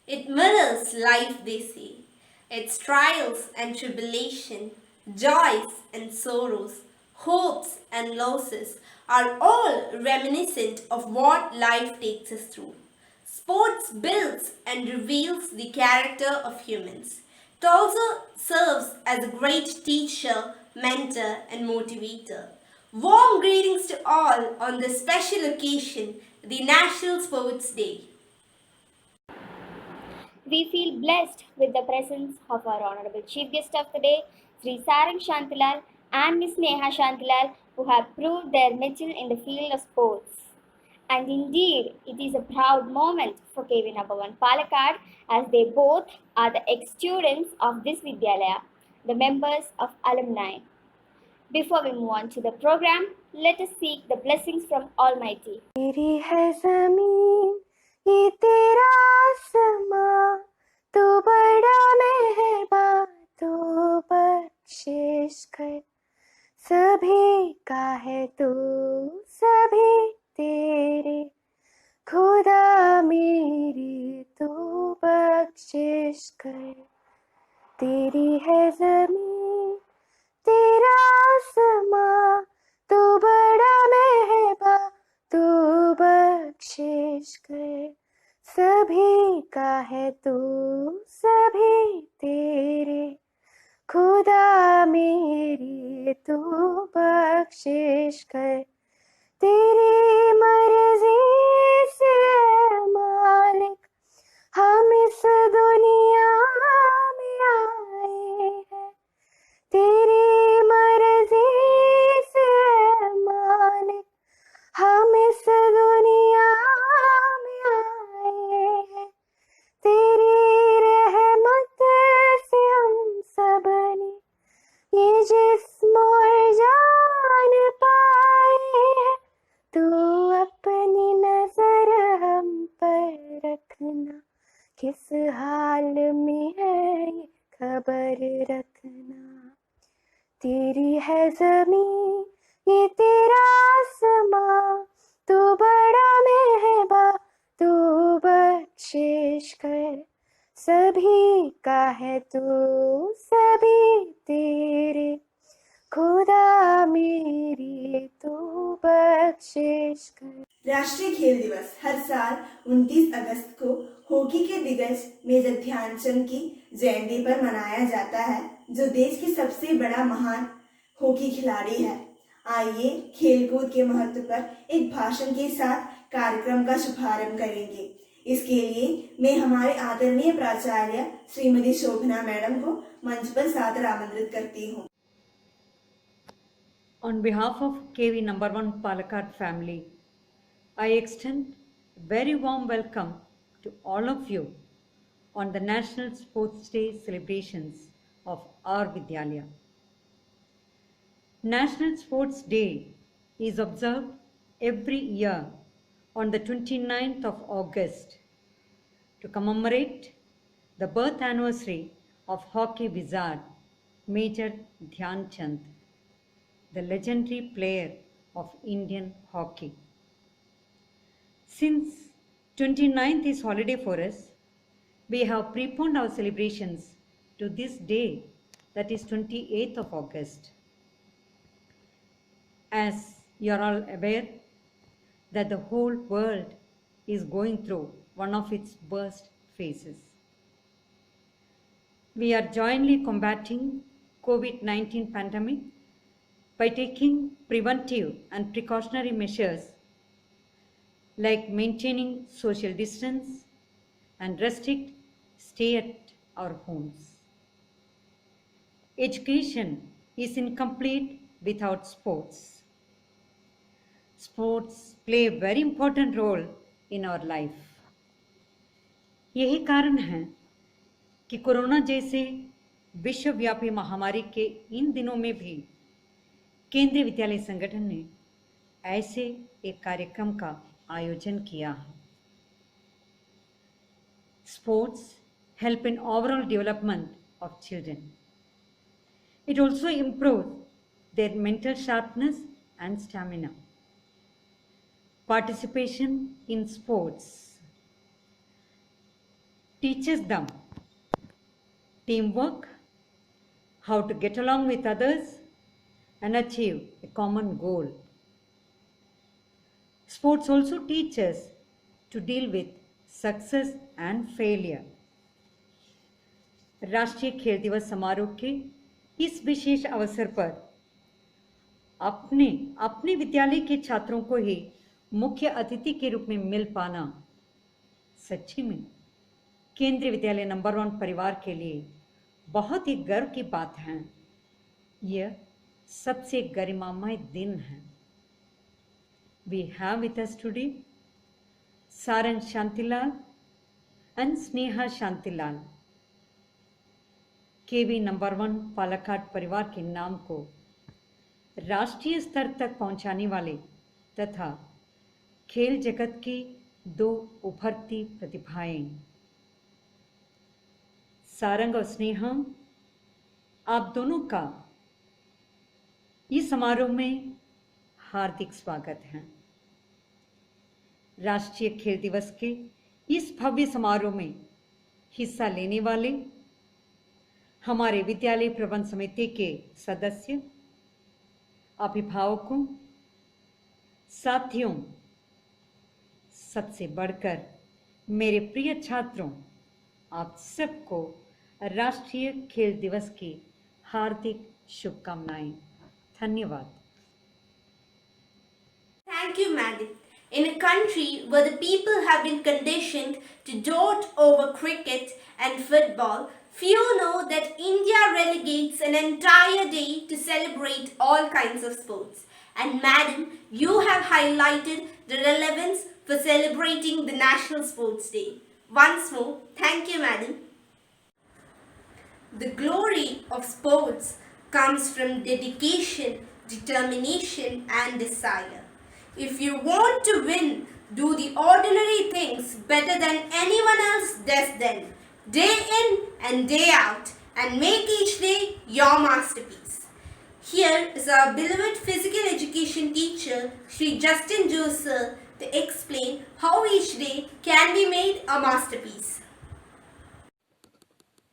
It mirrors life, they say, its trials and tribulation, joys and sorrows, hopes and losses are all reminiscent of what life takes us through. Sports builds and reveals the character of humans. It also serves as a great teacher, mentor, and motivator. Warm greetings to all on this special occasion, the National Sports Day. We feel blessed with the presence of our Honorable Chief Guest of the Day, Sri Sarang Shantilal and Miss Neha Shantilal, who have proved their mettle in the field of sports. And indeed, it is a proud moment for KV No1 Palakkad as they both are the ex-students of this Vidyalaya, the members of alumni. Before we move on to the program, let us seek the blessings from Almighty. तेरी है ज़मीन ये तेरा आसमां तू बड़ा मेहरबान तू बख्शिश कर सभी का है तू सभी तेरे खुदा मेरी तू बख्शिश कर तेरी है ज़मीन तेरा आसमां तू बड़ा मेहरबान तू बख्शिश कर सभी का है तू सभी तेरे खुदा मेरी तू बख्शिश कर तेरी मर्जी से मालिक हम इस दुनिया में आए हैं तेरी मर्जी से मालिक हम इस दुनिया में आए हैं तेरी रहमत से हम सब ने ये जिस्म और जान पाए हैं तू अपनी नजर हम पर रखना किस हाल में है ये खबर रखना तेरी है ज़मीन ये तेरा आसमां तू बड़ा मेहरबान तू बख्शिश कर सभी का है तू सभी तेरे खुदा मेरी तू बख्शिश कर राष्ट्रीय खेल दिवस हर साल 29 अगस्त को हॉकी के दिग्गज मेजर ध्यानचंद की जयंती पर मनाया जाता है, जो देश के सबसे बड़ा महान हॉकी खिलाड़ी है। आइए खेलकूद के महत्व पर एक भाषण के साथ कार्यक्रम का शुभारंभ करेंगे। इसके लिए मैं हमारे आदरणीय प्राचार्य श्रीमती शोभना मैडम को मंच पर सादर आमंत्रित करती हूँ। On behalf of KV No1 Palakkad family, I extend a very warm welcome to all of you on the National Sports Day celebrations of our Vidyalaya. National Sports Day is observed every year on the 29th of August to commemorate the birth anniversary of hockey wizard Major Dhyan Chand, the legendary player of Indian hockey. Since 29th is holiday for us, we have preponed our celebrations to this day, that is 28th of August. As you are all aware that the whole world is going through one of its worst phases. We are jointly combating COVID-19 pandemic by taking preventive and precautionary measures like maintaining social distance and restrict stay at our homes. Education is incomplete without sports. Sports play a very important role in our life. यही कारण है कि corona जैसे विश्वव्यापी महामारी के इन दिनों में भी केंद्रीय विद्यालय संगठन ने ऐसे एक कार्यक्रम का आयोजन किया है। Sports help in overall development of children. It also improves their mental sharpness and stamina. Participation in sports teaches them teamwork, how to get along with others, and achieve a common goal. Sports also teaches to deal with success and failure. राष्ट्रीय खेल दिवस समारोह के इस विशेष अवसर पर अपने अपने विद्यालय के छात्रों को ही मुख्य अतिथि के रूप में मिल पाना सच्ची में केंद्रीय विद्यालय नंबर 1 परिवार के लिए बहुत ही गर्व की बात है। यह सबसे गरिमामय दिन है। We have with us today Sarang Shantilal and Sneha Shantilal. KV number 1 Palakkad परिवार के नाम को राष्ट्रीय स्तर तक पहुंचाने वाले तथा खेल जगत की दो उभरती प्रतिभाएं सारंग और स्नेहा, आप दोनों का इस समारोह में हार्दिक स्वागत है। राष्ट्रीय खेल दिवस के इस भव्य समारोह में हिस्सा लेने वाले हमारे विद्यालय प्रबंध समिति के सदस्य, अभिभावकों, साथियों, सबसे बढ़कर मेरे प्रिय छात्रों, आप सबको राष्ट्रीय खेल दिवस की हार्दिक शुभकामनाएं। धन्यवाद। Thank you, madam. In a country where the people have been conditioned to dote over cricket and football, few know that India relegates an entire day to celebrate all kinds of sports. And madam, you have highlighted the relevance for celebrating the National Sports Day. Once more, thank you, madam. The glory of sports comes from dedication, determination, and desire. If you want to win, do the ordinary things better than anyone else does then, day in and day out, and make each day your masterpiece. Here is our beloved physical education teacher, Sri Justin Joseph, to explain how each day can be made a masterpiece.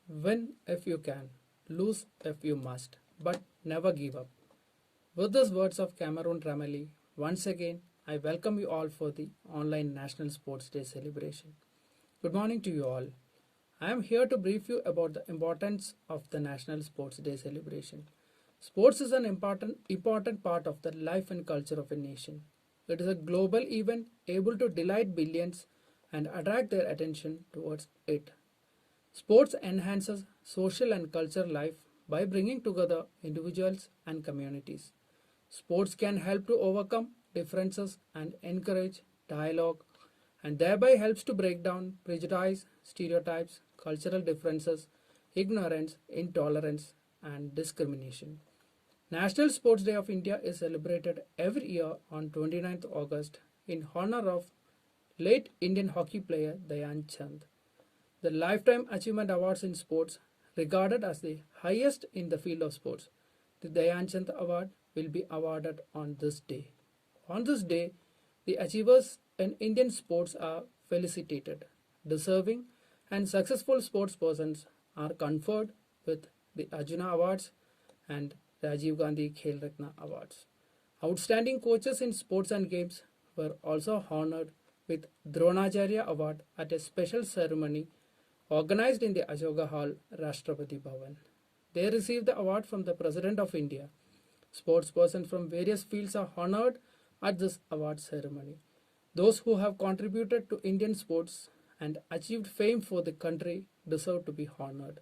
Win if you can, lose if you must, but never give up. With these words of Cameron Rameli, once again, I welcome you all for the online National Sports Day celebration. Good morning to you all. I am here to brief you about the importance of the National Sports Day celebration. Sports is an important part of the life and culture of a nation. It is a global event able to delight billions and attract their attention towards it. Sports enhances social and cultural life by bringing together individuals and communities. Sports can help to overcome differences and encourage dialogue, and thereby helps to break down prejudice, stereotypes, cultural differences, ignorance, intolerance, and discrimination. National Sports Day of India is celebrated every year on 29th August in honor of late Indian hockey player Dhyan Chand. The Lifetime Achievement Awards in Sports, regarded as the highest in the field of sports, the Dhyan Chand Award will be awarded on this day. On this day, the achievers in Indian sports are felicitated. Deserving and successful sports persons are conferred with the Arjuna Awards and Rajiv Gandhi Khel Ratna Awards. Outstanding coaches in sports and games were also honored with Dronacharya Award at a special ceremony organized in the Ashoka Hall, Rashtrapati Bhavan. They received the award from the President of India. Sportspersons from various fields are honored at this award ceremony. Those who have contributed to Indian sports and achieved fame for the country deserve to be honored.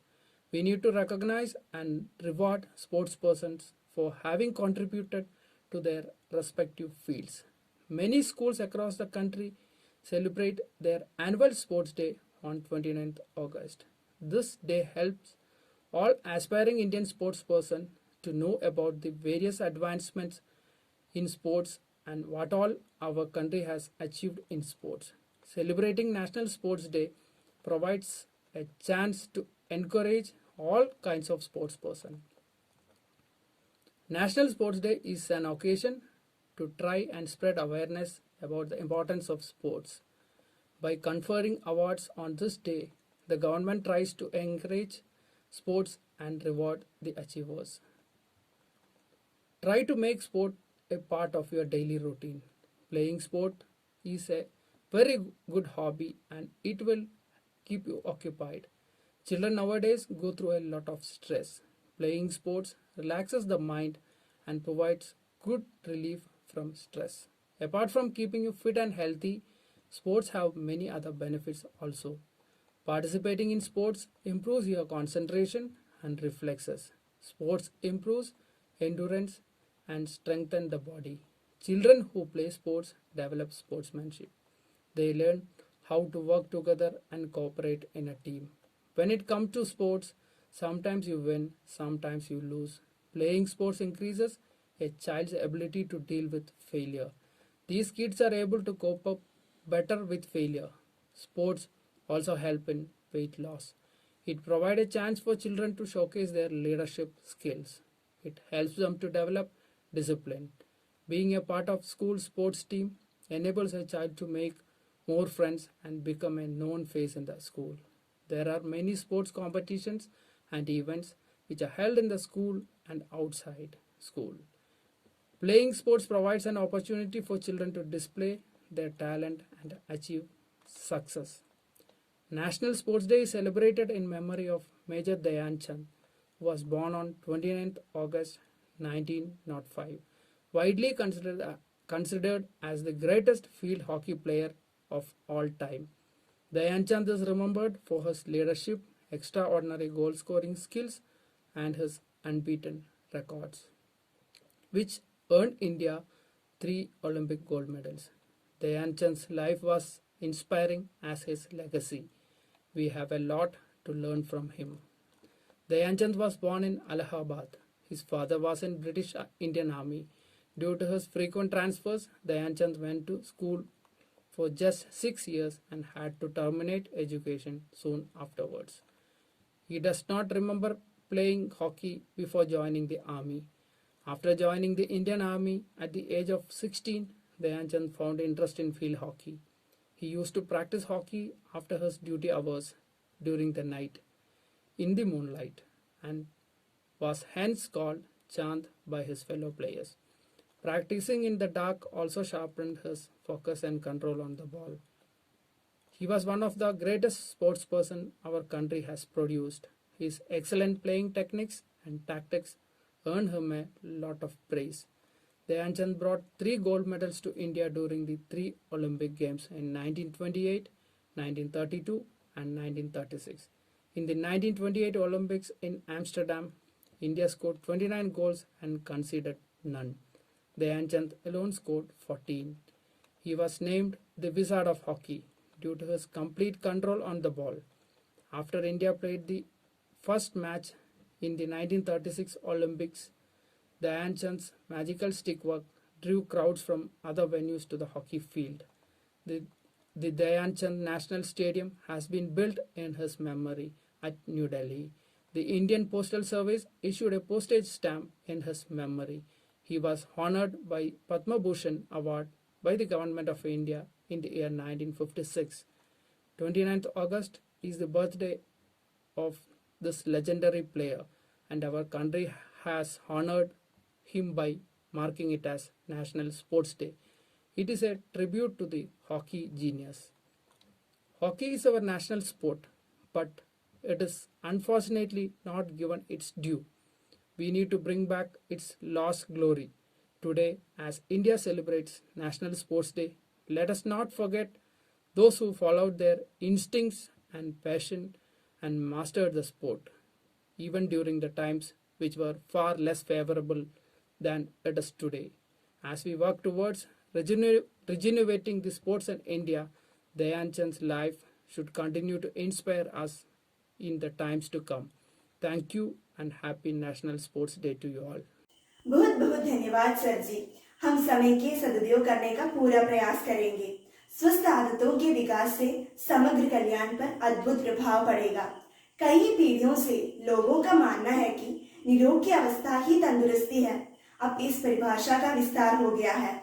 We need to recognize and reward sportspersons for having contributed to their respective fields. Many schools across the country celebrate their annual sports day on 29th August. This day helps all aspiring Indian sportspersons to know about the various advancements in sports and what all our country has achieved in sports. Celebrating National Sports Day provides a chance to encourage all kinds of sportspersons. National Sports Day is an occasion to try and spread awareness about the importance of sports. By conferring awards on this day, the government tries to encourage sports and reward the achievers. Try to make sport a part of your daily routine. Playing sport is a very good hobby and it will keep you occupied. Children nowadays go through a lot of stress. Playing sports relaxes the mind and provides good relief from stress. Apart from keeping you fit and healthy, sports have many other benefits also. Participating in sports improves your concentration and reflexes. Sports improves endurance and strengthen the body. Children who play sports develop sportsmanship. They learn how to work together and cooperate in a team. When it comes to sports, sometimes you win, sometimes you lose. Playing sports increases a child's ability to deal with failure. These kids are able to cope up better with failure. Sports also help in weight loss. It provides a chance for children to showcase their leadership skills. It helps them to develop discipline. Being a part of school sports team enables a child to make more friends and become a known face in the school. There are many sports competitions and events which are held in the school and outside school. Playing sports provides an opportunity for children to display their talent and achieve success. National Sports Day is celebrated in memory of Major Dhyan Chand, who was born on 29th August 1905. Widely considered as the greatest field hockey player of all time. Dhyan Chand is remembered for his leadership, extraordinary goal scoring skills, and his unbeaten records, which earned India 3 Olympic gold medals. Dhyan Chand's life was inspiring as his legacy. We have a lot to learn from him. Dhyan Chand was born in Allahabad. His father was in British Indian Army. Due to his frequent transfers, Dhyan Chand went to school for just 6 years and had to terminate education soon afterwards. He does not remember playing hockey before joining the army. After joining the Indian Army at the age of 16, Dhyan Chand found interest in field hockey. He used to practice hockey after his duty hours during the night in the moonlight and was hence called Chand by his fellow players. Practicing in the dark also sharpened his focus and control on the ball. He was one of the greatest sportsperson our country has produced. His excellent playing techniques and tactics earned him a lot of praise. Dhyan Chand brought 3 gold medals to India during the 3 Olympic Games in 1928, 1932 and 1936. In the 1928 Olympics in Amsterdam, India scored 29 goals and conceded none. Dhyan Chand alone scored 14. He was named the Wizard of Hockey due to his complete control on the ball. After India played the first match in the 1936 Olympics, Dhyan Chand's magical stick work drew crowds from other venues to the hockey field. The Dhyan Chand National Stadium has been built in his memory at New Delhi. The Indian Postal Service issued a postage stamp in his memory. He was honored by Padma Bhushan Award by the Government of India in the year 1956. 29th August is the birthday of this legendary player, and our country has honored him by marking it as National Sports Day. It is a tribute to the hockey genius. Hockey is our national sport, but it is unfortunately not given its due. We need to bring back its lost glory. Today, as India celebrates National Sports Day, let us not forget those who followed their instincts and passion and mastered the sport, even during the times which were far less favorable than it is today. As we work towards regenerating the sports in India, Dhyan Chand's life should continue to inspire us in the times to come. Thank you and happy National Sports Day to you all. बहुत बहुत धन्यवाद sir जी। हम समय के सदुपयोग करने का पूरा प्रयास करेंगे। स्वस्थ आदतों के विकास से समग्र कल्याण पर अद्भुत प्रभाव पड़ेगा। कई पीढ़ियों से लोगों का मानना है कि निरोग की अवस्था ही तंदुरुस्ती है। अब इस परिभाषा का विस्तार हो गया है।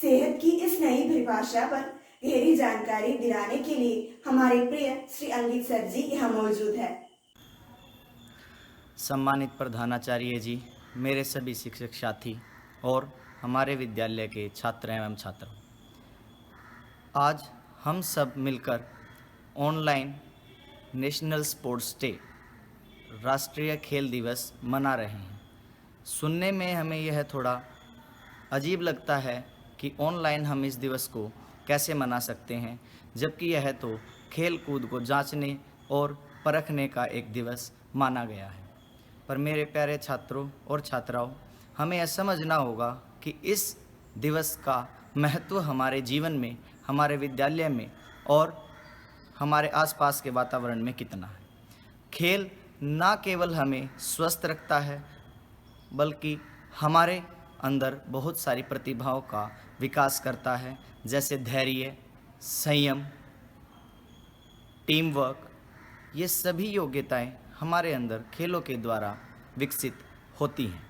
सेहत की इस नई परिभाषा पर गहरी जानकारी दिलाने के लिए हमारे प्रिय श्री अंकित सर जी यहाँ मौजूद है। सम्मानित प्रधानाचार्य जी, मेरे सभी शिक्षक साथी और हमारे विद्यालय के छात्र एवं छात्र, आज हम सब मिलकर ऑनलाइन नेशनल स्पोर्ट्स डे, राष्ट्रीय खेल दिवस मना रहे हैं। सुनने में हमें यह थोड़ा अजीब लगता है कि ऑनलाइन हम इस दिवस को कैसे मना सकते हैं, जबकि यह तो खेल कूद को जांचने और परखने का एक दिवस माना गया है। पर मेरे प्यारे छात्रों और छात्राओं, हमें यह समझना होगा कि इस दिवस का महत्व हमारे जीवन में, हमारे विद्यालय में और हमारे आसपास के वातावरण में कितना है। खेल ना केवल हमें स्वस्थ रखता है, बल्कि हमारे अंदर बहुत सारी प्रतिभाओं का विकास करता है, जैसे धैर्य, संयम, टीम वर्क। ये सभी योग्यताएं हमारे अंदर खेलों के द्वारा विकसित होती हैं।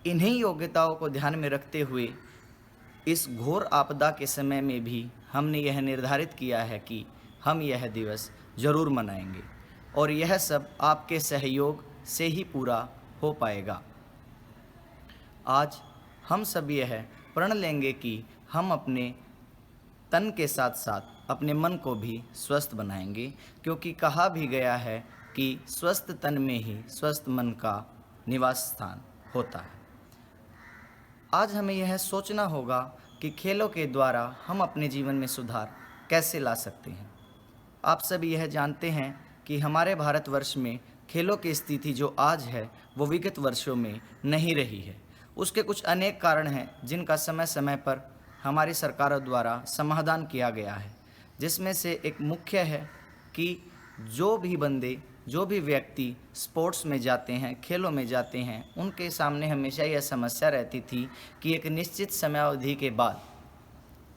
इन्हीं योग्यताओं को ध्यान में रखते हुए इस घोर आपदा के समय में भी हमने यह निर्धारित किया है कि हम यह दिवस ज़रूर मनाएंगे, और यह सब आपके सहयोग से ही पूरा हो पाएगा। आज हम सब यह प्रण लेंगे कि हम अपने तन के साथ साथ अपने मन को भी स्वस्थ बनाएंगे, क्योंकि कहा भी गया है कि स्वस्थ तन में ही स्वस्थ मन का निवास स्थान होता है। आज हमें यह सोचना होगा कि खेलों के द्वारा हम अपने जीवन में सुधार कैसे ला सकते हैं। आप सभी यह जानते हैं कि हमारे भारतवर्ष में खेलों की स्थिति जो आज है वो विगत वर्षों में नहीं रही है। उसके कुछ अनेक कारण हैं जिनका समय समय पर हमारी सरकारों द्वारा समाधान किया गया है, जिसमें से एक मुख्य है कि जो भी व्यक्ति स्पोर्ट्स में जाते हैं, खेलों में जाते हैं, उनके सामने हमेशा यह समस्या रहती थी कि एक निश्चित समयावधि के बाद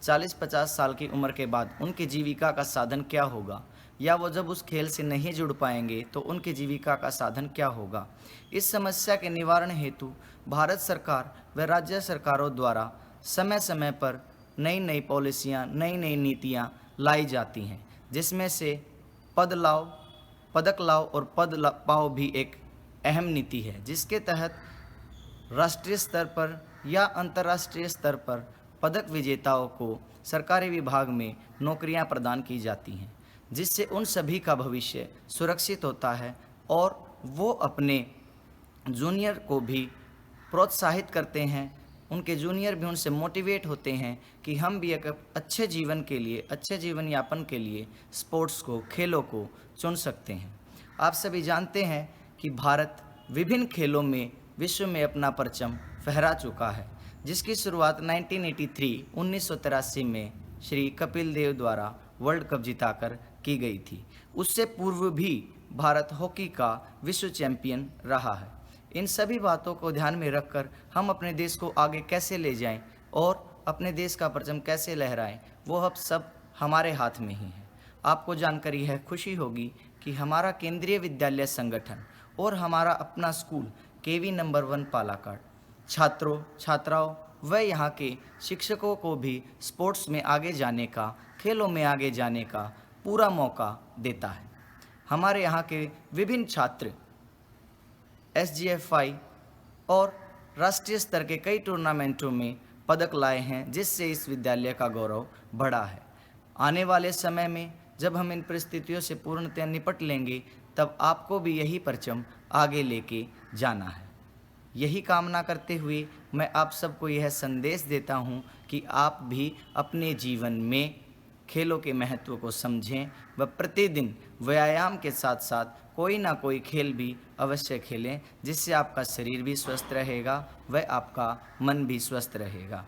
40-50 साल की उम्र के बाद उनकी जीविका का साधन क्या होगा, या वो जब उस खेल से नहीं जुड़ पाएंगे तो उनकी जीविका का साधन क्या होगा। इस समस्या के निवारण हेतु भारत सरकार व राज्य सरकारों द्वारा समय समय पर नई नई पॉलिसियाँ, नई नई नीतियाँ लाई जाती हैं, जिसमें से पदक लाओ और पद पाओ भी एक अहम नीति है, जिसके तहत राष्ट्रीय स्तर पर या अंतर्राष्ट्रीय स्तर पर पदक विजेताओं को सरकारी विभाग में नौकरियां प्रदान की जाती हैं, जिससे उन सभी का भविष्य सुरक्षित होता है और वो अपने जूनियर को भी प्रोत्साहित करते हैं। उनके जूनियर भी उनसे मोटिवेट होते हैं कि हम भी एक अच्छे जीवन के लिए, अच्छे जीवन यापन के लिए स्पोर्ट्स को, खेलों को चुन सकते हैं। आप सभी जानते हैं कि भारत विभिन्न खेलों में विश्व में अपना परचम फहरा चुका है, जिसकी शुरुआत 1983 में श्री कपिल देव द्वारा वर्ल्ड कप जिताकर की गई थी। उससे पूर्व भी भारत हॉकी का विश्व चैंपियन रहा है। इन सभी बातों को ध्यान में रखकर हम अपने देश को आगे कैसे ले जाएं और अपने देश का परचम कैसे लहराएं, वो अब सब हमारे हाथ में ही है। आपको जानकर यह खुशी होगी कि हमारा केंद्रीय विद्यालय संगठन और हमारा अपना स्कूल केवी नंबर 1 पालाकाड छात्रों, छात्राओं व यहाँ के शिक्षकों को भी स्पोर्ट्स में आगे जाने का, खेलों में आगे जाने का पूरा मौका देता है। हमारे यहाँ के विभिन्न छात्र SGFI और राष्ट्रीय स्तर के कई टूर्नामेंटों में पदक लाए हैं, जिससे इस विद्यालय का गौरव बढ़ा है। आने वाले समय में जब हम इन परिस्थितियों से पूर्णतः निपट लेंगे, तब आपको भी यही परचम आगे लेके जाना है। यही कामना करते हुए मैं आप सबको यह संदेश देता हूँ कि आप भी अपने जीवन में खेलों के महत्व को समझें व प्रतिदिन व्यायाम के साथ साथ कोई ना कोई खेल भी अवश्य खेलें, जिससे आपका शरीर भी स्वस्थ रहेगा व आपका मन भी स्वस्थ रहेगा।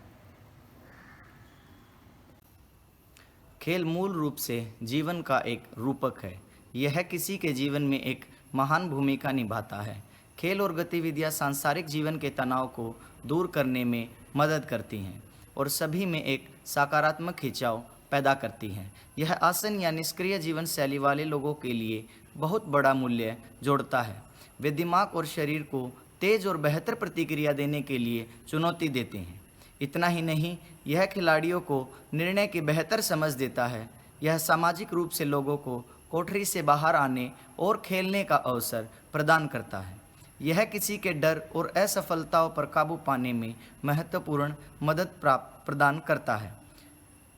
खेल मूल रूप से जीवन का एक रूपक है। यह किसी के जीवन में एक महान भूमिका निभाता है। खेल और गतिविधियां सांसारिक जीवन के तनाव को दूर करने में मदद करती हैं और सभी में एक सकारात्मक खिंचाव पैदा करती हैं। यह आसन या निष्क्रिय जीवन शैली वाले लोगों के लिए बहुत बड़ा मूल्य जोड़ता है। वे दिमाग और शरीर को तेज और बेहतर प्रतिक्रिया देने के लिए चुनौती देते हैं। इतना ही नहीं, यह खिलाड़ियों को निर्णय की बेहतर समझ देता है। यह सामाजिक रूप से लोगों को कोठरी से बाहर आने और खेलने का अवसर प्रदान करता है। यह किसी के डर और असफलताओं पर काबू पाने में महत्वपूर्ण मदद प्रदान करता है।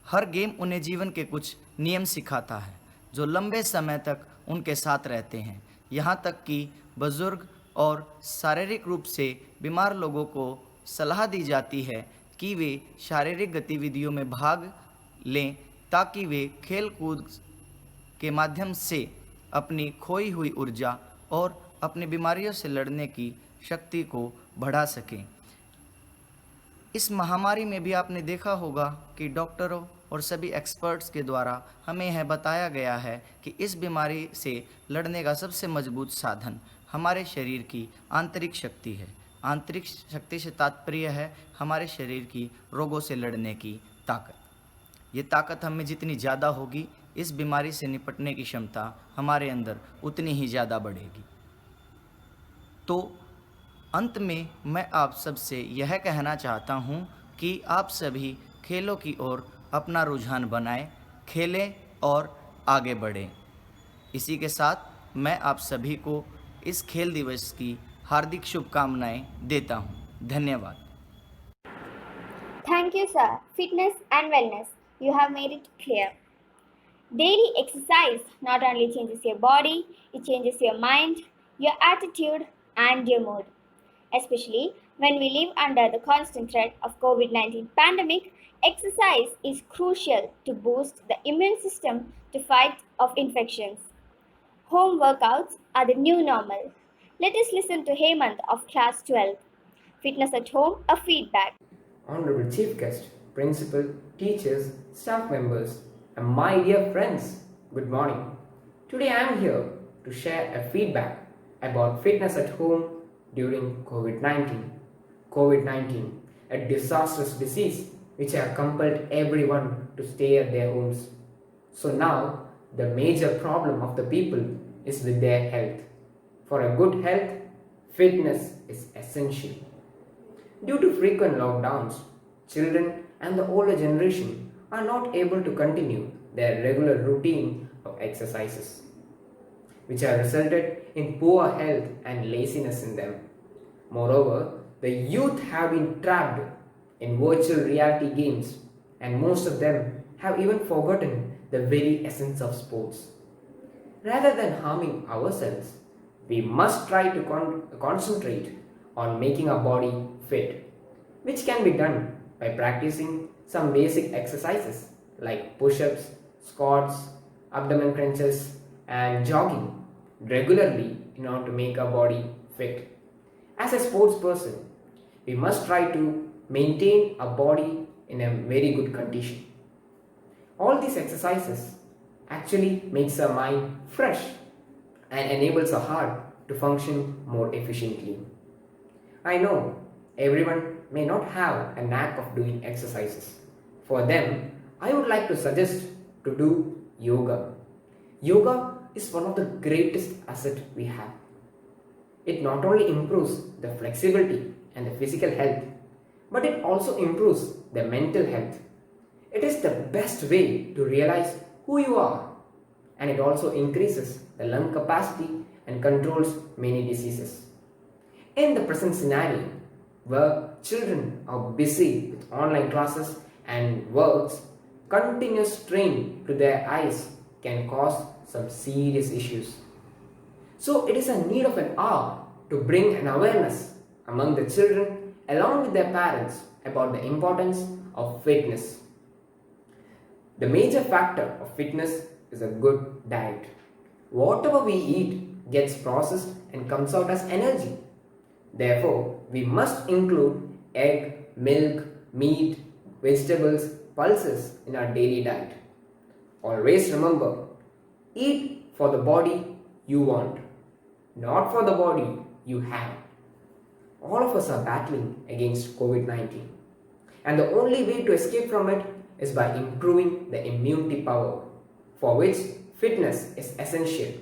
हर गेम उन्हें जीवन के कुछ नियम सिखाता है जो लंबे समय तक उनके साथ रहते हैं। यहाँ तक कि बुजुर्ग और शारीरिक रूप से बीमार लोगों को सलाह दी जाती है कि वे शारीरिक गतिविधियों में भाग लें ताकि वे खेल कूद के माध्यम से अपनी खोई हुई ऊर्जा और अपनी बीमारियों से लड़ने की शक्ति को बढ़ा सकें। इस महामारी में भी आपने देखा होगा कि डॉक्टरों और सभी एक्सपर्ट्स के द्वारा हमें यह बताया गया है कि इस बीमारी से लड़ने का सबसे मजबूत साधन हमारे शरीर की आंतरिक शक्ति है। आंतरिक शक्ति से तात्पर्य है हमारे शरीर की रोगों से लड़ने की ताकत। ये ताकत हमें जितनी ज़्यादा होगी, इस बीमारी से निपटने की क्षमता हमारे अंदर उतनी ही ज़्यादा बढ़ेगी। तो अंत में मैं आप सबसे यह कहना चाहता हूँ कि आप सभी खेलों की ओर अपना रुझान बनाएं, खेलें और आगे बढ़ें। इसी के साथ मैं आप सभी को इस खेल दिवस की हार्दिक शुभकामनाएं देता हूँ। धन्यवाद। Thank you, sir. Fitness and wellness. You have made it clear. Daily exercise not only changes your body, it changes your mind, your attitude, and your mood. Especially when we live under the constant threat of COVID-19 pandemic, exercise is crucial to boost the immune system to fight off infections. Home workouts are the new normal. Let us listen to Hemant of class 12. Fitness at home, a feedback. Honorable Chief Guest, Principal, teachers, staff members, and my dear friends, good morning. Today I am here to share a feedback about fitness at home during COVID-19. COVID-19, a disastrous disease which has compelled everyone to stay at their homes. So now, the major problem of the people is with their health. For a good health, fitness is essential. Due to frequent lockdowns, children and the older generation are not able to continue their regular routine of exercises, which have resulted in poor health and laziness in them. Moreover, the youth have been trapped in virtual reality games, and most of them have even forgotten the very essence of sports. Rather than harming ourselves, we must try to concentrate on making our body fit, which can be done by practicing some basic exercises like push-ups, squats, abdomen crunches, and jogging regularly in order to make our body fit. As a sports person, we must try to maintain our body in a very good condition. All these exercises actually makes our mind fresh and enables our heart to function more efficiently. I know everyone may not have a knack of doing exercises. For them, I would like to suggest to do yoga. Yoga is one of the greatest assets we have. It not only improves the flexibility and the physical health, but it also improves the mental health. It is the best way to realize who you are, and it also increases the lung capacity and controls many diseases. In the present scenario, where children are busy with online classes and works, continuous strain to their eyes can cause some serious issues. So it is a need of an hour to bring an awareness among the children along with their parents about the importance of fitness. The major factor of fitness is a good diet. Whatever we eat gets processed and comes out as energy. Therefore, we must include egg, milk, meat, vegetables, pulses in our daily diet. Always remember, eat for the body you want, not for the body you have. All of us are battling against COVID-19, and the only way to escape from it is by improving the immunity power, for which fitness is essential,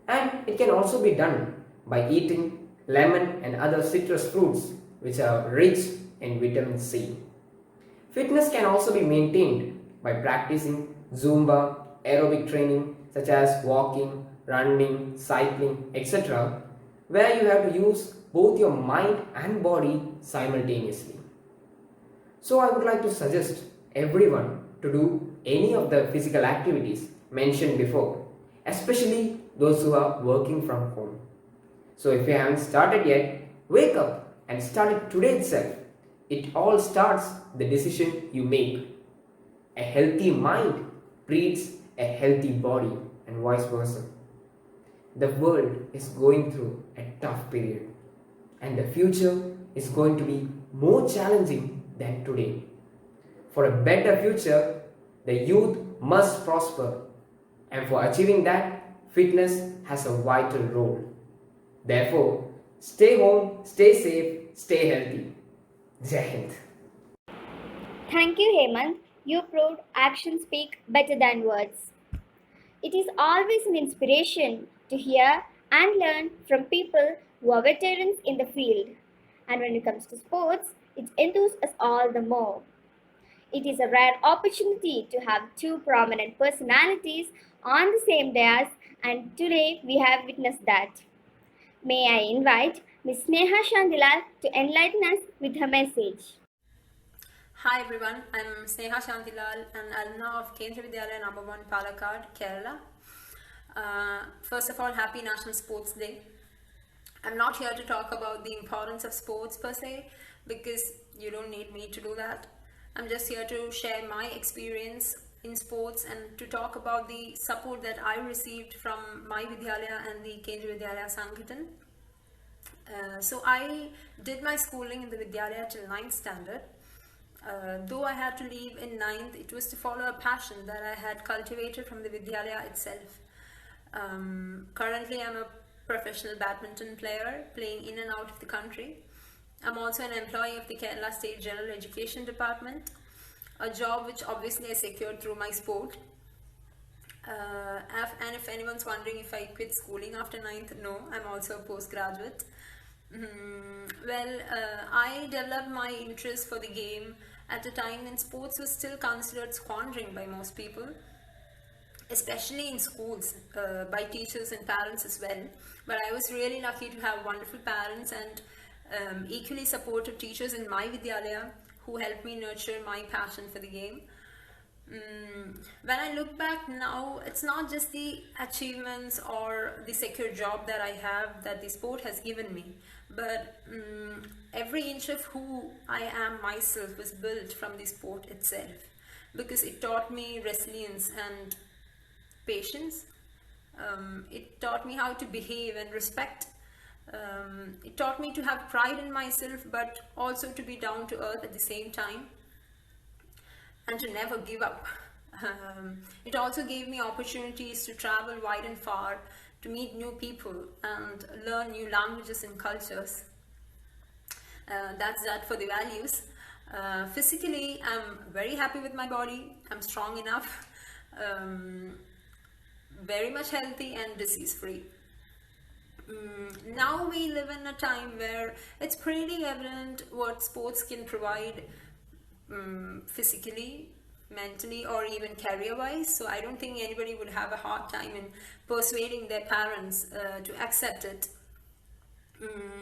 and it can also be done by eating lemon and other citrus fruits which are rich in vitamin C. Fitness can also be maintained by practicing Zumba, aerobic training such as walking, running, cycling, etc., where you have to use both your mind and body simultaneously. So I would like to suggest everyone to do any of the physical activities mentioned before, especially those who are working from home. So if you haven't started yet, wake up and start it today itself. It all starts the decision you make. A healthy mind breeds a healthy body and vice versa. The world is going through a tough period and the future is going to be more challenging than today. For a better future, the youth must prosper, and for achieving that, fitness has a vital role. Therefore, stay home, stay safe, stay healthy. Jai Hind. Thank you, Hemant. You proved actions speak better than words. It is always an inspiration to hear and learn from people who are veterans in the field. And when it comes to sports, it enthuses us all the more. It is a rare opportunity to have two prominent personalities on the same dais, and today we have witnessed that. May I invite Ms. Sneha Shandilal to enlighten us with her message. Hi everyone, I'm Sneha Shandilal, an alumna of Kendriya Vidyalaya No1 Palakkad, Kerala. First of all, happy National Sports Day. I'm not here to talk about the importance of sports per se, because you don't need me to do that. I'm just here to share my experience in sports and to talk about the support that I received from my Vidyalaya and the Kendriya Vidyalaya Sanghatan. So I did my schooling in the Vidyalaya till 9th standard. Though I had to leave in 9th, it was to follow a passion that I had cultivated from the Vidyalaya itself. Currently, I'm a professional badminton player playing in and out of the country. I'm also an employee of the Kerala State General Education Department, a job which obviously I secured through my sport. And if anyone's wondering if I quit schooling after 9th, no, I'm also a postgraduate. I developed my interest for the game at a time when sports was still considered squandering by most people, especially in schools, by teachers and parents as well. But I was really lucky to have wonderful parents and equally supportive teachers in my Vidyalaya who helped me nurture my passion for the game. When I look back now, it's not just the achievements or the secure job that I have that the sport has given me, but every inch of who I am myself was built from the sport itself, because it taught me resilience and patience. It taught me how to behave and respect. It taught me to have pride in myself, but also to be down to earth at the same time, and to never give up. It also gave me opportunities to travel wide and far, to meet new people and learn new languages and cultures. That's that for the values. Physically, I'm very happy with my body. I'm strong enough, very much healthy and disease free. Now we live in a time where it's pretty evident what sports can provide, physically, mentally, or even career wise. So I don't think anybody would have a hard time in persuading their parents to accept it.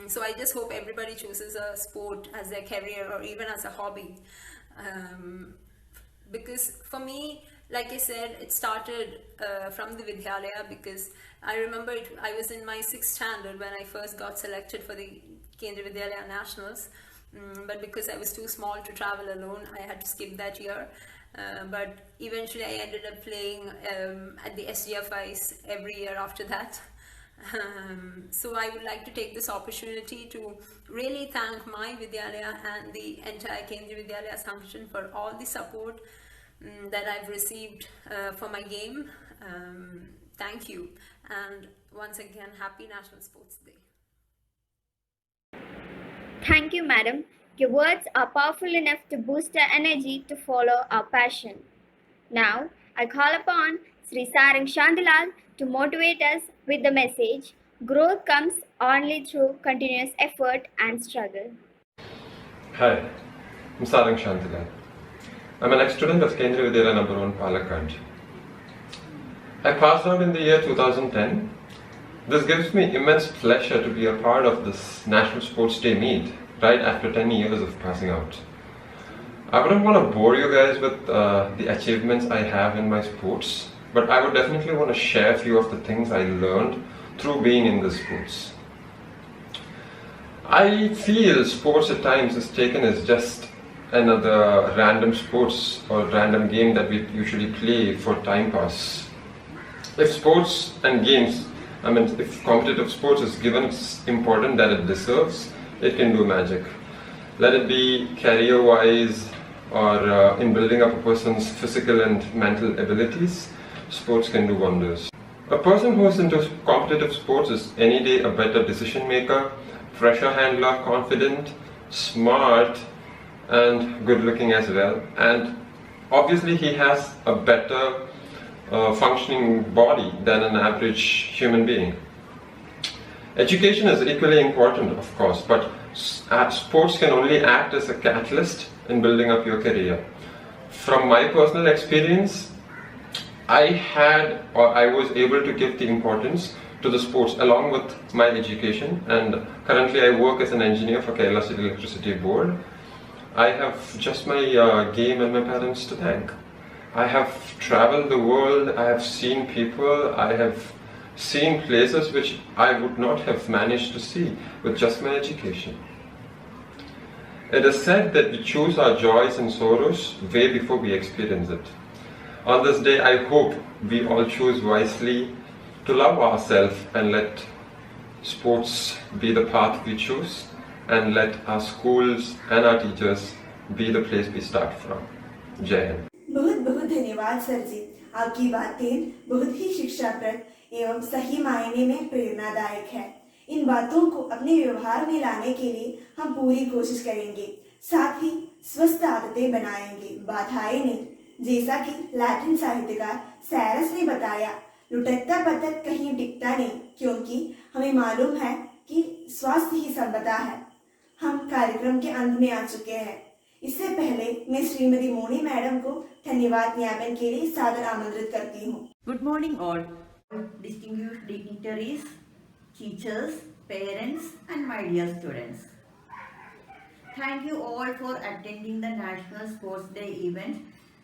So I just hope everybody chooses a sport as their career or even as a hobby, because for me, like I said, it started from the Vidyalaya, because I remember I was in my 6th standard when I first got selected for the Kendriya Vidyalaya Nationals, but because I was too small to travel alone, I had to skip that year. But eventually I ended up playing at the SGFIs every year after that. So I would like to take this opportunity to really thank my Vidyalaya and the entire Kendriya Vidyalaya Sanghatan for all the support that I've received for my game. Thank you, and once again, happy National Sports Day. Thank you, madam. Your words are powerful enough to boost our energy to follow our passion. Now, I call upon Sri Sarang Shandilal to motivate us with the message, growth comes only through continuous effort and struggle. Hi, I'm Sarang Shantilal. I'm an ex-student of Kendriya Vidyalaya No1 Palakkad. I passed out in the year 2010. This gives me immense pleasure to be a part of this National Sports Day meet right after 10 years of passing out. I wouldn't want to bore you guys with the achievements I have in my sports, but I would definitely want to share a few of the things I learned through being in the sports. I feel sports at times is taken as just another random sports or random game that we usually play for time pass. If sports and games, if competitive sports is given its importance that it deserves, it can do magic. Let it be career-wise or in building up a person's physical and mental abilities, sports can do wonders. A person who is into competitive sports is any day a better decision maker, pressure handler, confident, smart, and good looking as well. And obviously he has a better functioning body than an average human being. Education is equally important, of course, but sports can only act as a catalyst in building up your career. From my personal experience, I was able to give the importance to the sports along with my education, and currently I work as an engineer for Kerala State Electricity Board. I have just my game and my parents to thank. I have traveled the world, I have seen people, I have seen places which I would not have managed to see with just my education. It is said that we choose our joys and sorrows way before we experience it. On this day, I hope we all choose wisely to love ourselves and let sports be the path we choose, and let our schools and our teachers be the place we start from. Jai Hind. बहुत बहुत धन्यवाद sir जी, आपकी बातें बहुत ही शिक्षाप्रद एवं सही मायने में प्रेरणादायक है। इन बातों को अपने व्यवहार में लाने के लिए हम पूरी कोशिश करेंगे, साथ ही स्वस्थ आदतें बनाएंगे, बाधाएं नहीं। जैसा कि लैटिन साहित्यकार सैरस ने बताया, लुटकता पतक कहीं टिकता नहीं, क्योंकि हमें मालूम है कि स्वास्थ्य ही संपदा है। हम कार्यक्रम के अंत में आ चुके हैं। इससे पहले मैं श्रीमती मोनी मैडम को धन्यवाद ज्ञापन के लिए सादर आमंत्रित करती हूँ। Good morning all, distinguished dignitaries, teachers, parents and my dear students. Thank you all for attending the National Sports Day event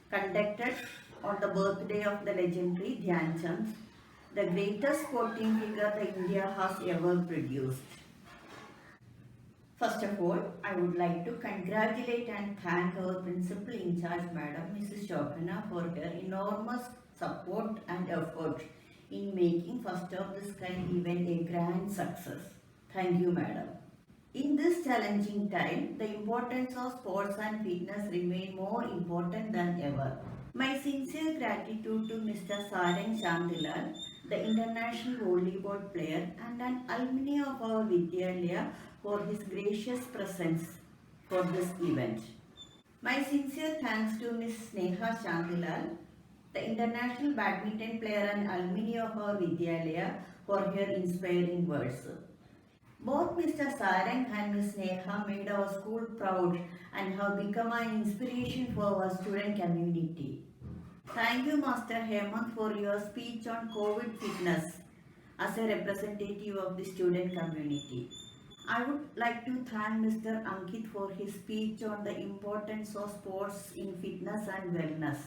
conducted on the birthday of the legendary Dhyan Chand, the greatest sporting figure that India has ever produced. First of all, I would like to congratulate and thank our Principal in charge Madam Mrs. Shobhana for her enormous support and effort in making First of this kind event a grand success. Thank you, Madam. In this challenging time, the importance of sports and fitness remain more important than ever. My sincere gratitude to Mr. Sarang Shantilal, the international volleyball player and an alumni of our Vidyalaya, for his gracious presence for this event. My sincere thanks to Ms. Sneha Shantilal, the international badminton player and alumni of our Vidyalaya, for her inspiring words. Both Mr. Sarang and Ms. Sneha made our school proud and have become an inspiration for our student community. Thank you, Master Hemant, for your speech on COVID fitness as a representative of the student community. I would like to thank Mr. Ankit for his speech on the importance of sports in fitness and wellness.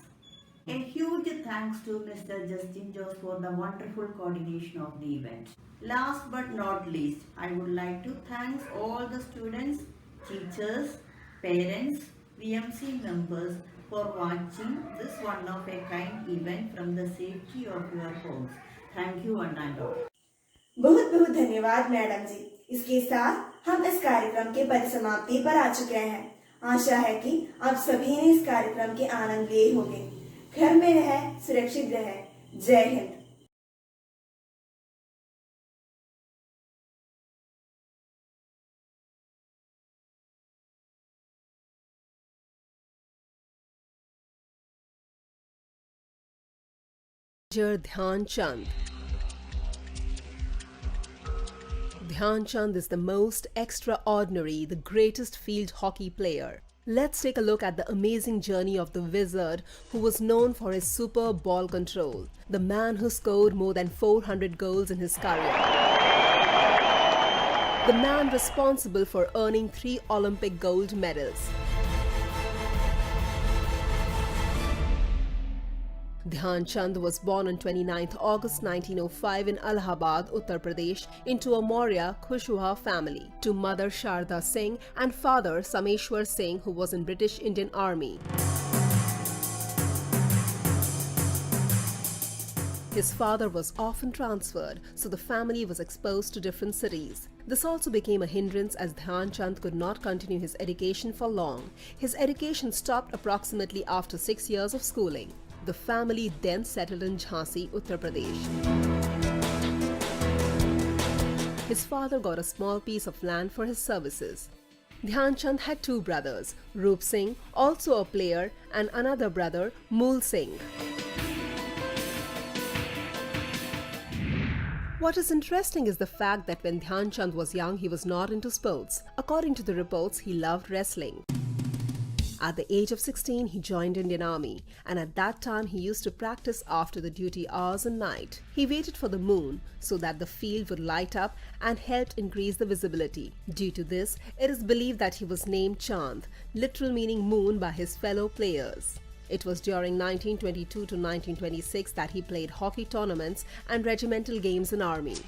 A huge thanks to Mr. Justin Jose for the wonderful coordination of the event. Last but not least, I would like to thank all the students, teachers, parents, VMC members for watching this one-of-a-kind event from the safety of your homes. Thank you one and all. बहुत बहुत धन्यवाद madam जी। इसके साथ हम इस कार्यक्रम के परिसमाप्ति पर आ चुके हैं। आशा है कि आप सभी ने इस कार्यक्रम के आनंद लिए होंगे। घर में रहें, सुरक्षित रहें। जय Hind. Dhyan Chand. Dhyan Chand is the most extraordinary, the greatest field hockey player. Let's take a look at the amazing journey of the wizard who was known for his superb ball control, the man who scored more than 400 goals in his career. The man responsible for earning 3 Olympic gold medals. Dhyan Chand was born on 29th August 1905 in Allahabad, Uttar Pradesh, into a Maurya Khushwah family, to mother Sharadha Singh and father Sameshwar Singh, who was in British Indian Army. His father was often transferred, so the family was exposed to different cities. This also became a hindrance as Dhyan Chand could not continue his education for long. His education stopped approximately after 6 years of schooling. The family then settled in Jhansi, Uttar Pradesh. His father got a small piece of land for his services. Dhyan Chand had 2 brothers, Roop Singh, also a player, and another brother, Mool Singh. What is interesting is the fact that when Dhyan Chand was young, he was not into sports. According to the reports, he loved wrestling. At the age of 16, he joined Indian Army, and at that time he used to practice after the duty hours and night. He waited for the moon so that the field would light up and helped increase the visibility. Due to this, it is believed that he was named Chand, literal meaning moon, by his fellow players. It was during 1922 to 1926 that he played hockey tournaments and regimental games in Army.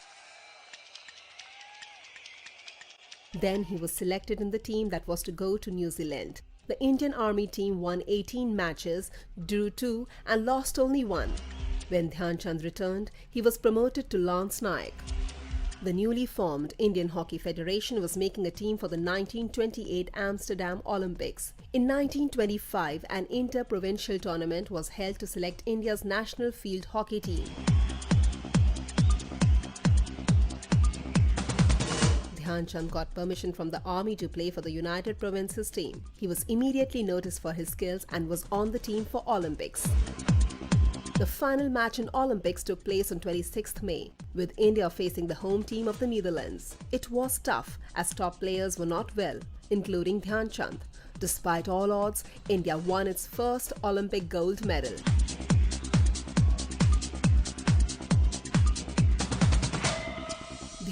Then he was selected in the team that was to go to New Zealand. The Indian Army team won 18 matches, drew 2 and lost only 1. When Dhyan Chand returned, he was promoted to Lance Nayak. The newly formed Indian Hockey Federation was making a team for the 1928 Amsterdam Olympics. In 1925, an inter-provincial tournament was held to select India's national field hockey team. Dhyan Chand got permission from the army to play for the United Provinces team. He was immediately noticed for his skills and was on the team for Olympics. The final match in Olympics took place on 26th May, with India facing the home team of the Netherlands. It was tough as top players were not well, including Dhyan Chand. Despite all odds, India won its first Olympic gold medal.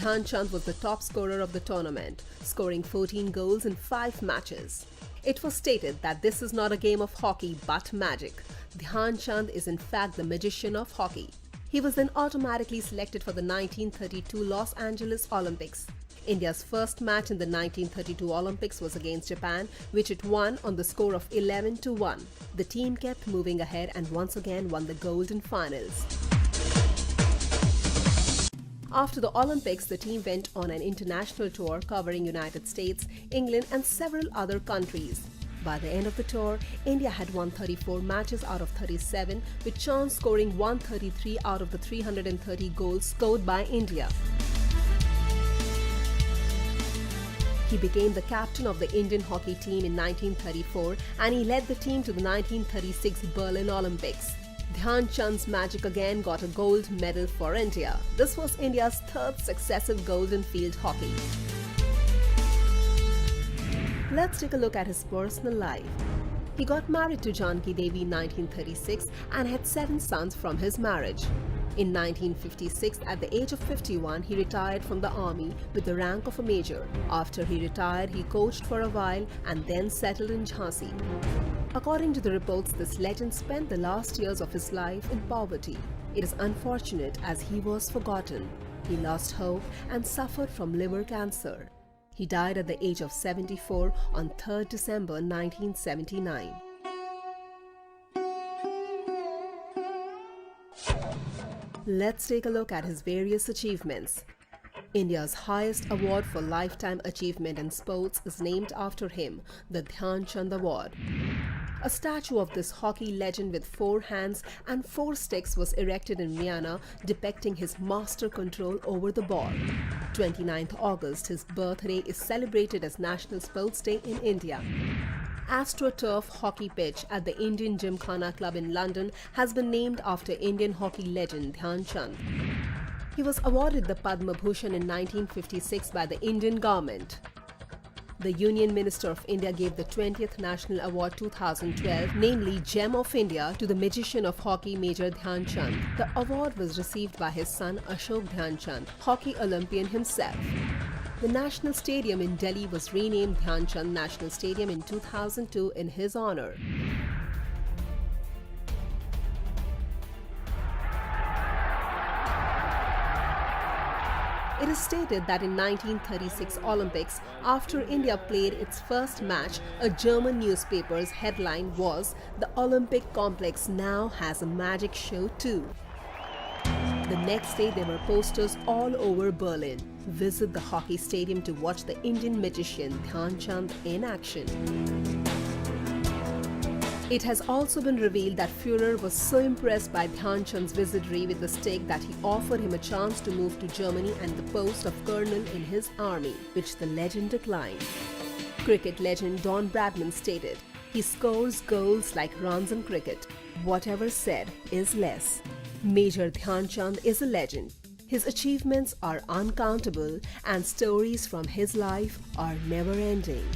Dhyan Chand was the top scorer of the tournament, scoring 14 goals in 5 matches. It was stated that this is not a game of hockey but magic. Dhyan Chand is in fact the magician of hockey. He was then automatically selected for the 1932 Los Angeles Olympics. India's first match in the 1932 Olympics was against Japan, which it won on the score of 11-1. The team kept moving ahead and once again won the gold in finals. After the Olympics, the team went on an international tour covering United States, England and several other countries. By the end of the tour, India had won 34 matches out of 37, with Chand scoring 133 out of the 330 goals scored by India. He became the captain of the Indian hockey team in 1934 and he led the team to the 1936 Berlin Olympics. Dhyan Chand's magic again got a gold medal for India. This was India's 3rd successive gold in field hockey. Let's take a look at his personal life. He got married to Janki Devi in 1936 and had 7 sons from his marriage. In 1956, at the age of 51, he retired from the army with the rank of a major. After he retired, he coached for a while and then settled in Jhansi. According to the reports, this legend spent the last years of his life in poverty. It is unfortunate as he was forgotten. He lost hope and suffered from liver cancer. He died at the age of 74 on 3rd December 1979. Let's take a look at his various achievements. India's highest award for lifetime achievement in sports is named after him, the Dhyan Chand Award. A statue of this hockey legend with 4 hands and 4 sticks was erected in Vienna, depicting his master control over the ball. 29th August, his birthday, is celebrated as National Sports Day in India. AstroTurf hockey pitch at the Indian Gymkhana Club in London has been named after Indian hockey legend Dhyan Chand. He was awarded the Padma Bhushan in 1956 by the Indian government. The Union Minister of India gave the 20th National Award 2012, namely Gem of India, to the magician of hockey Major Dhyan Chand. The award was received by his son Ashok Dhyan Chand, hockey Olympian himself. The National Stadium in Delhi was renamed Dhyan Chand National Stadium in 2002 in his honor. It is stated that in 1936 Olympics, after India played its first match, a German newspaper's headline was, "The Olympic complex now has a magic show too." The next day there were posters all over Berlin. Visit the hockey stadium to watch the Indian magician Dhyan Chand in action. It has also been revealed that Führer was so impressed by Dhyan Chand's wizardry with the stick that he offered him a chance to move to Germany and the post of colonel in his army, which the legend declined. Cricket legend Don Bradman stated, "He scores goals like runs in cricket. Whatever said is less." Major Dhyan Chand is a legend. His achievements are uncountable and stories from his life are never ending.